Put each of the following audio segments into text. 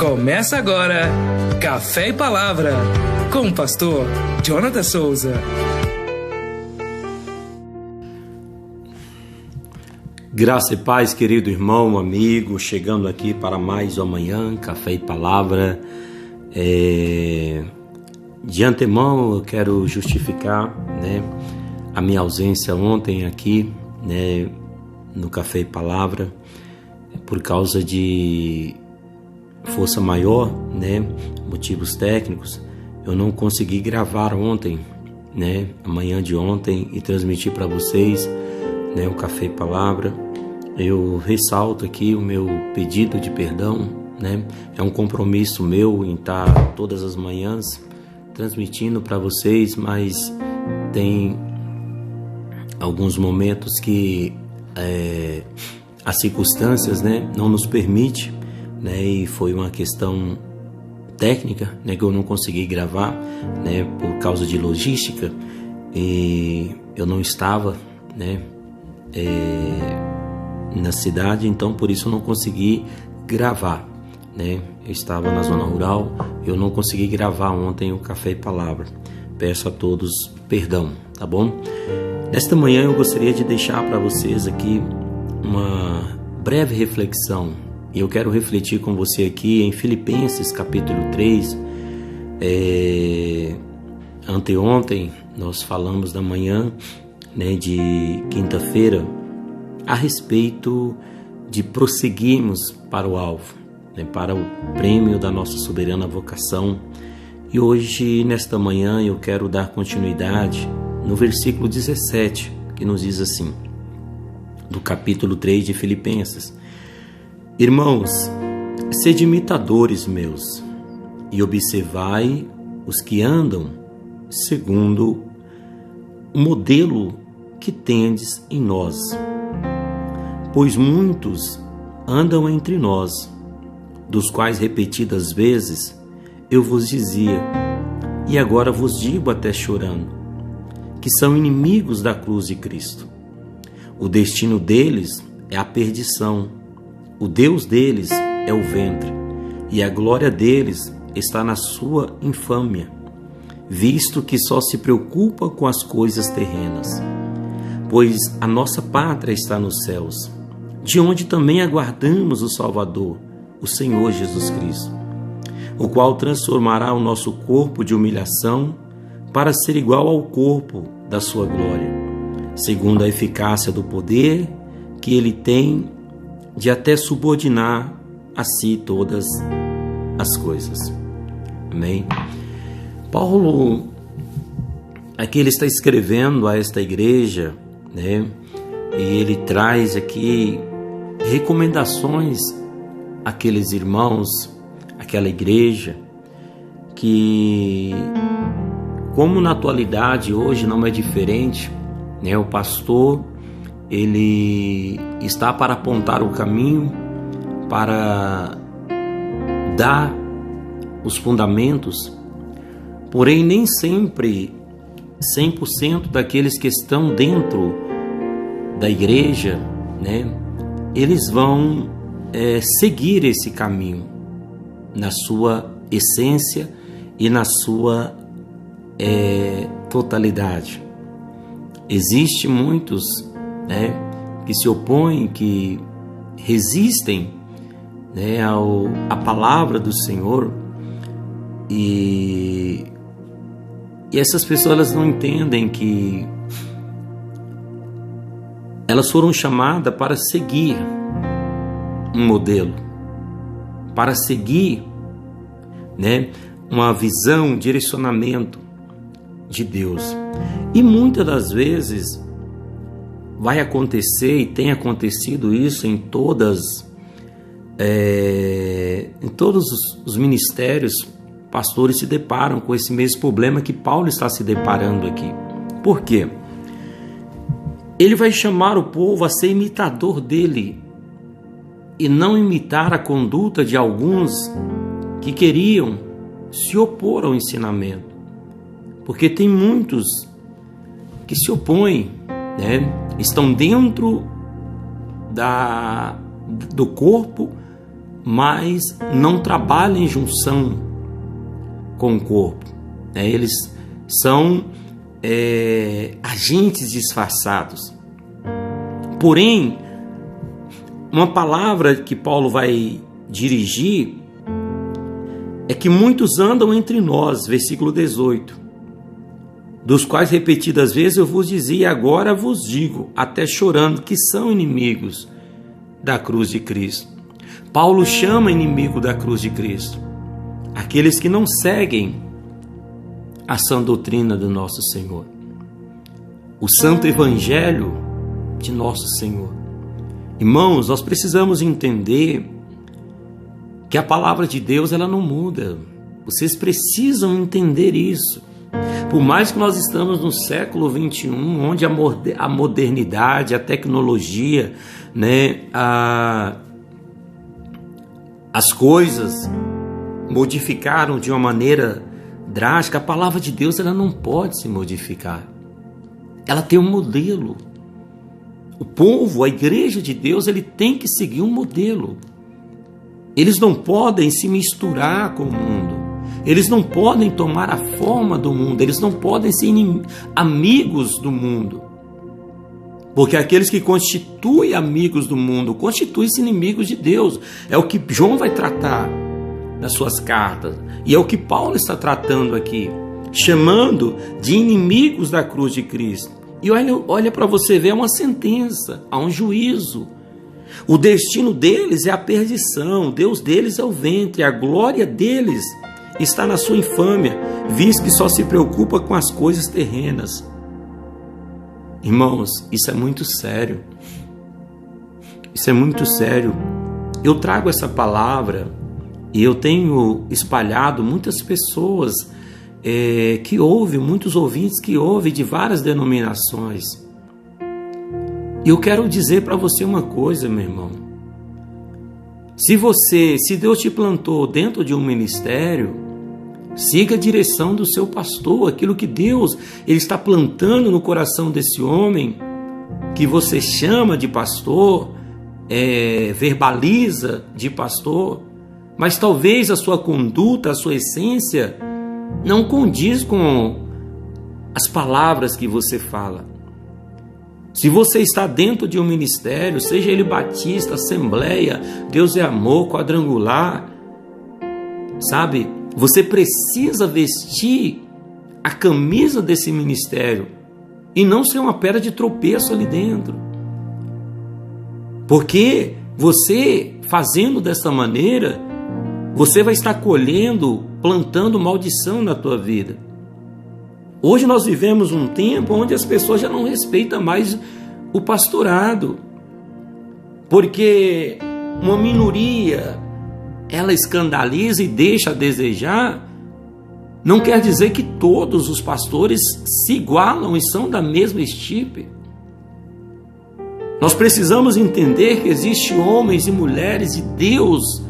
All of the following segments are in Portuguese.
Começa agora Café e Palavra com o pastor Jonathan Souza. Graça e paz, querido irmão, amigo, chegando aqui para mais uma manhã, Café e Palavra. De antemão eu quero justificar, a minha ausência ontem aqui, no Café e Palavra, por causa de força maior, motivos técnicos. Eu não consegui gravar ontem, a manhã de ontem, e transmitir para vocês, o Café e Palavra. Eu ressalto aqui o meu pedido de perdão, é um compromisso meu em estar todas as manhãs transmitindo para vocês, mas tem alguns momentos que as circunstâncias, não nos permite, e foi uma questão técnica, que eu não consegui gravar, por causa de logística, e eu não estava, na cidade, então por isso eu não consegui gravar, eu estava na zona rural, eu não consegui gravar ontem o Café e Palavra. Peço a todos perdão, tá bom? Nesta manhã eu gostaria de deixar para vocês aqui uma breve reflexão, e eu quero refletir com você aqui em Filipenses capítulo 3. Anteontem nós falamos da manhã, de quinta-feira, a respeito de prosseguirmos para o alvo, para o prêmio da nossa soberana vocação. E hoje, nesta manhã, eu quero dar continuidade no versículo 17, que nos diz assim, do capítulo 3 de Filipenses: Irmãos, sede imitadores meus, e observai os que andam segundo o modelo que tendes em nós. Pois muitos andam entre nós, dos quais repetidas vezes eu vos dizia, e agora vos digo até chorando, que são inimigos da cruz de Cristo. O destino deles é a perdição, o Deus deles é o ventre, e a glória deles está na sua infâmia, visto que só se preocupa com as coisas terrenas. Pois a nossa pátria está nos céus, de onde também aguardamos o Salvador, o Senhor Jesus Cristo, o qual transformará o nosso corpo de humilhação para ser igual ao corpo da sua glória, segundo a eficácia do poder que ele tem de até subordinar a si todas as coisas. Amém? Paulo, aqui ele está escrevendo a esta igreja, e ele traz aqui recomendações àqueles irmãos, àquela igreja, que, como na atualidade hoje não é diferente, o pastor, ele está para apontar o caminho, para dar os fundamentos, porém nem sempre 100% daqueles que estão dentro da igreja, eles vão seguir esse caminho na sua essência e na sua totalidade. Existem muitos, que se opõem, que resistem, à palavra do Senhor, e essas pessoas, elas não entendem que elas foram chamadas para seguir um modelo, para seguir, uma visão, um direcionamento de Deus. E muitas das vezes vai acontecer, e tem acontecido isso em todos os ministérios. Pastores se deparam com esse mesmo problema que Paulo está se deparando aqui. Por quê? Ele vai chamar o povo a ser imitador dele e não imitar a conduta de alguns que queriam se opor ao ensinamento. Porque tem muitos que se opõem, estão dentro do corpo, mas não trabalham em junção com o corpo. Eles são agentes disfarçados. Porém, uma palavra que Paulo vai dirigir é que muitos andam entre nós, versículo 18, dos quais repetidas vezes eu vos dizia, e agora vos digo, até chorando, que são inimigos da cruz de Cristo. Paulo chama inimigo da cruz de Cristo aqueles que não seguem a sã doutrina do nosso Senhor, o santo evangelho de nosso Senhor. Irmãos, nós precisamos entender que a palavra de Deus ela não muda. Vocês precisam entender isso. Por mais que nós estamos no século 21, onde a modernidade, a tecnologia, as coisas modificaram de uma maneira drástica, a palavra de Deus ela não pode se modificar. Ela tem um modelo. O povo, a igreja de Deus, ele tem que seguir um modelo. Eles não podem se misturar com o mundo. Eles não podem tomar a forma do mundo. Eles não podem ser amigos do mundo. Porque aqueles que constituem amigos do mundo constituem-se inimigos de Deus. É o que João vai tratar nas suas cartas. E é o que Paulo está tratando aqui, chamando de inimigos da cruz de Cristo. E olha para você ver, é uma sentença, há um juízo. O destino deles é a perdição, o Deus deles é o ventre, a glória deles está na sua infâmia, visto que só se preocupa com as coisas terrenas. Irmãos, isso é muito sério. Isso é muito sério. Eu trago essa palavra e eu tenho espalhado muitas pessoas que ouvem, muitos ouvintes que ouvem de várias denominações. E eu quero dizer para você uma coisa, meu irmão. Se Deus te plantou dentro de um ministério, siga a direção do seu pastor, aquilo que Deus ele está plantando no coração desse homem, que você chama de pastor, verbaliza de pastor, mas talvez a sua conduta, a sua essência, não condiz com as palavras que você fala. Se você está dentro de um ministério, seja ele batista, assembleia, Deus é amor, quadrangular, sabe? Você precisa vestir a camisa desse ministério e não ser uma pedra de tropeço ali dentro. Porque você, fazendo dessa maneira, você vai estar colhendo, plantando maldição na tua vida. Hoje nós vivemos um tempo onde as pessoas já não respeitam mais o pastorado, porque uma minoria ela escandaliza e deixa a desejar. Não quer dizer que todos os pastores se igualam e são da mesma estirpe. Nós precisamos entender que existem homens e mulheres de Deus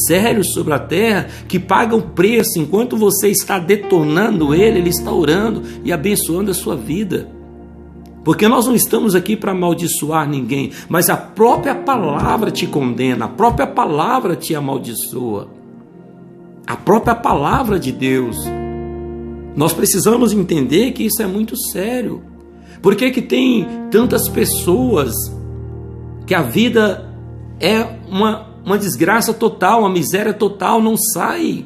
sérios sobre a terra que pagam preço. Enquanto você está detonando ele está orando e abençoando a sua vida. Porque nós não estamos aqui para amaldiçoar ninguém, mas a própria palavra te condena, a própria palavra te amaldiçoa. A própria palavra de Deus. Nós precisamos entender que isso é muito sério. Por que tem tantas pessoas que a vida é uma desgraça total, uma miséria total, não sai,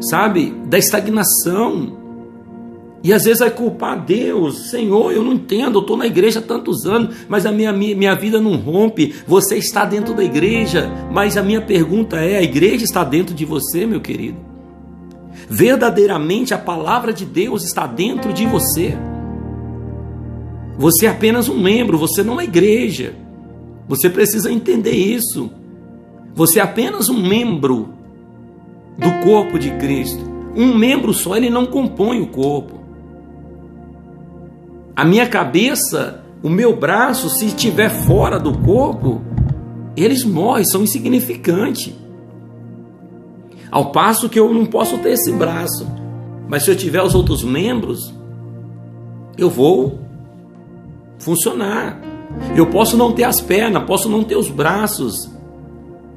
sabe, da estagnação. E às vezes vai culpar Deus. Senhor, eu não entendo, eu estou na igreja há tantos anos, mas a minha vida não rompe. Você está dentro da igreja, mas a minha pergunta é, a igreja está dentro de você, meu querido? Verdadeiramente a palavra de Deus está dentro de você. Você é apenas um membro, você não é igreja. Você precisa entender isso. Você é apenas um membro do corpo de Cristo. Um membro só, ele não compõe o corpo. A minha cabeça, o meu braço, se estiver fora do corpo, eles morrem, são insignificantes. Ao passo que eu não posso ter esse braço, mas se eu tiver os outros membros, eu vou funcionar. Eu posso não ter as pernas, posso não ter os braços,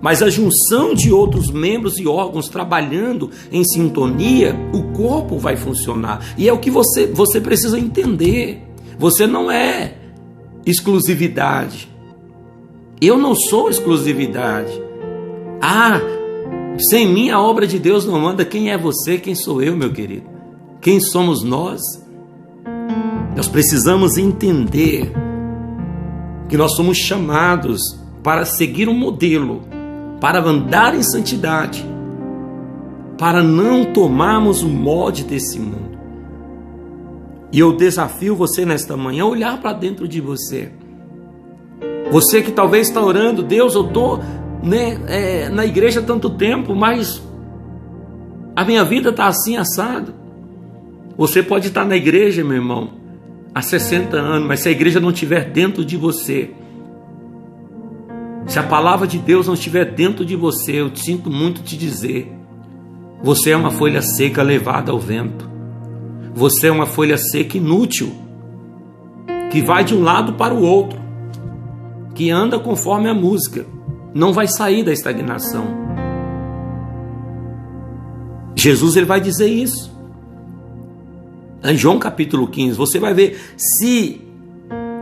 Mas a junção de outros membros e órgãos trabalhando em sintonia, o corpo vai funcionar. E é o que você precisa entender. Você não é exclusividade. Eu não sou exclusividade. Sem mim a obra de Deus não anda. Quem é você? Quem sou eu, meu querido? Quem somos nós? Nós precisamos entender que nós somos chamados para seguir um modelo, para andar em santidade, para não tomarmos o molde desse mundo. E eu desafio você nesta manhã a olhar para dentro de você. Você que talvez está orando, Deus, eu estou na igreja há tanto tempo, mas a minha vida está assim assado. Você pode estar na igreja, meu irmão, há 60 anos, mas se a igreja não estiver dentro de você, se a palavra de Deus não estiver dentro de você, eu sinto muito te dizer, você é uma folha seca levada ao vento. Você é uma folha seca inútil, que vai de um lado para o outro, que anda conforme a música, não vai sair da estagnação. Jesus ele vai dizer isso. Em João capítulo 15, você vai ver, se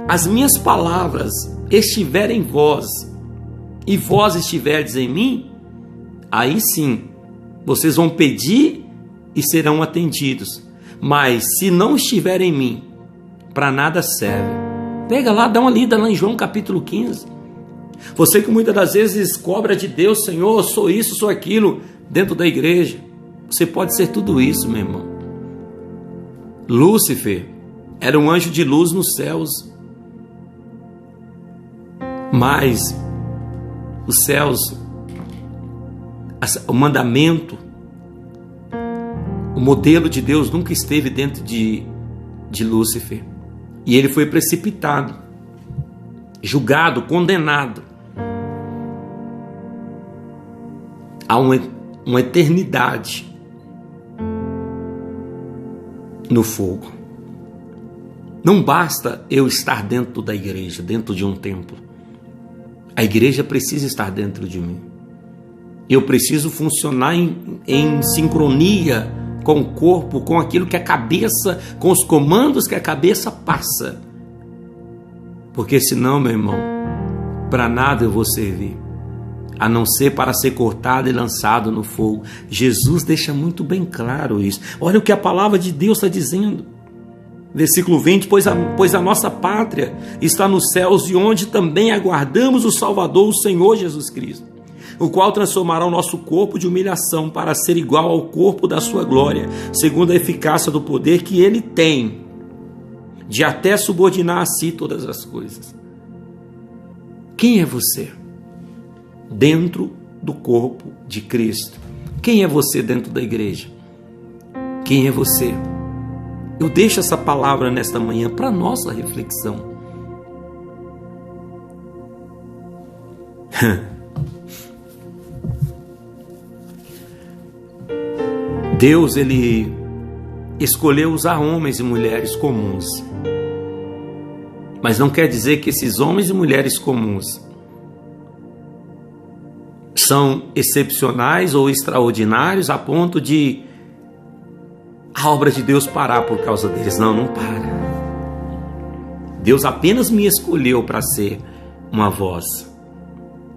as minhas palavras estiverem em vós, e vós estiverdes em mim, aí sim, vocês vão pedir e serão atendidos. Mas se não estiver em mim, para nada serve. Pega lá, dá uma lida lá em João capítulo 15. Você que muitas das vezes cobra de Deus, Senhor, sou isso, sou aquilo, dentro da igreja. Você pode ser tudo isso, meu irmão. Lúcifer era um anjo de luz nos céus. Mas os céus, o mandamento, o modelo de Deus nunca esteve dentro de Lúcifer. E ele foi precipitado, julgado, condenado a uma eternidade no fogo. Não basta eu estar dentro da igreja, dentro de um templo. A igreja precisa estar dentro de mim. Eu preciso funcionar em sincronia com o corpo, com aquilo que a cabeça, com os comandos que a cabeça passa. Porque senão, meu irmão, para nada eu vou servir, a não ser para ser cortado e lançado no fogo. Jesus deixa muito bem claro isso. Olha o que a palavra de Deus está dizendo. Versículo 20, pois a nossa pátria está nos céus, e onde também aguardamos o Salvador, o Senhor Jesus Cristo, o qual transformará o nosso corpo de humilhação para ser igual ao corpo da sua glória, segundo a eficácia do poder que ele tem, de até subordinar a si todas as coisas. Quem é você dentro do corpo de Cristo? Quem é você dentro da igreja? Quem é você? Eu deixo essa palavra nesta manhã para nossa reflexão. Deus, ele escolheu usar homens e mulheres comuns. Mas não quer dizer que esses homens e mulheres comuns são excepcionais ou extraordinários a ponto de a obra de Deus parar por causa deles. Não, não para. Deus apenas me escolheu para ser uma voz.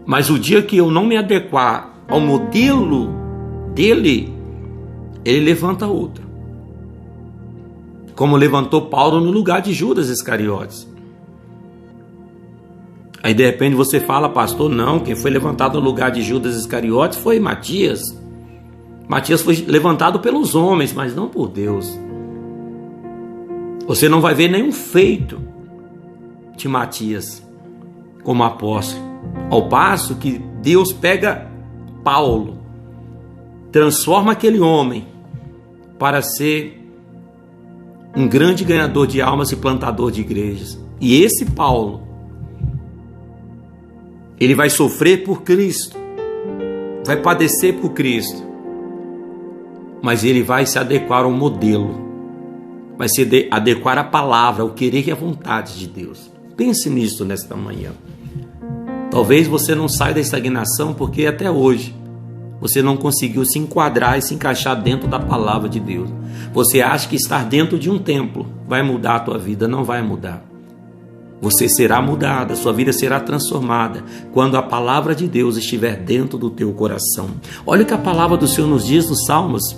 Mas o dia que eu não me adequar ao modelo dele, ele levanta outro. Como levantou Paulo no lugar de Judas Iscariotes. Aí de repente você fala, pastor, não, quem foi levantado no lugar de Judas Iscariotes foi Matias. Matias foi levantado pelos homens, mas não por Deus. Você não vai ver nenhum feito de Matias como apóstolo. Ao passo que Deus pega Paulo, transforma aquele homem para ser um grande ganhador de almas e plantador de igrejas. E esse Paulo, ele vai sofrer por Cristo, vai padecer por Cristo, mas ele vai se adequar ao modelo, vai se adequar à palavra, ao querer e à vontade de Deus. Pense nisso nesta manhã. Talvez você não saia da estagnação porque até hoje você não conseguiu se enquadrar e se encaixar dentro da palavra de Deus. Você acha que estar dentro de um templo vai mudar a tua vida? Não vai mudar. Você será mudada, sua vida será transformada quando a palavra de Deus estiver dentro do teu coração. Olha o que a palavra do Senhor nos diz nos Salmos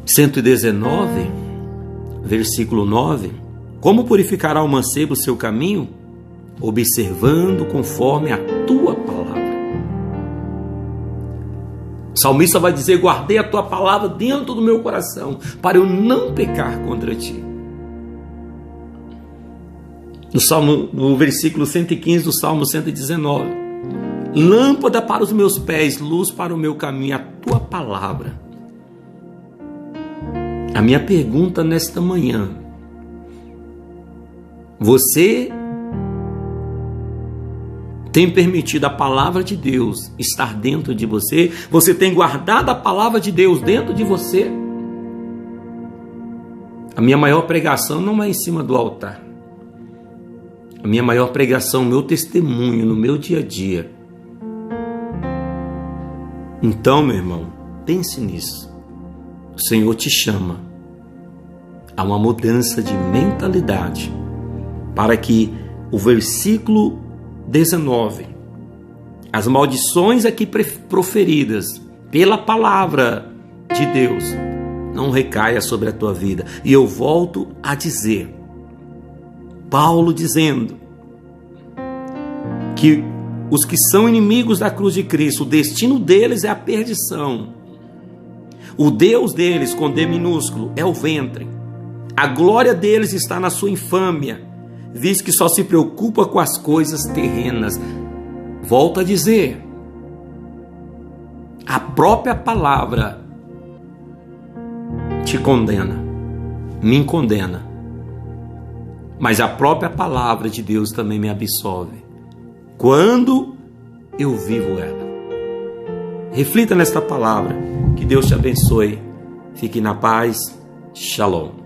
119, versículo 9. Como purificará o mancebo o seu caminho? Observando conforme a tua palavra. O salmista vai dizer: guardei a tua palavra dentro do meu coração, para eu não pecar contra ti. No versículo 115 do Salmo 119. Lâmpada para os meus pés, luz para o meu caminho, a tua palavra. A minha pergunta nesta manhã: você tem permitido a palavra de Deus estar dentro de você? Você tem guardado a palavra de Deus dentro de você? A minha maior pregação não é em cima do altar. A minha maior pregação, meu testemunho no meu dia a dia. Então, meu irmão, pense nisso. O Senhor te chama a uma mudança de mentalidade para que o versículo 19, as maldições aqui proferidas pela palavra de Deus, não recaia sobre a tua vida. E eu volto a dizer, Paulo dizendo que os que são inimigos da cruz de Cristo, o destino deles é a perdição. O Deus deles, com D minúsculo, é o ventre. A glória deles está na sua infâmia, visto que só se preocupa com as coisas terrenas. Volto a dizer, a própria palavra te condena, me condena. Mas a própria palavra de Deus também me absolve quando eu vivo ela. Reflita nesta palavra. Que Deus te abençoe. Fique na paz. Shalom.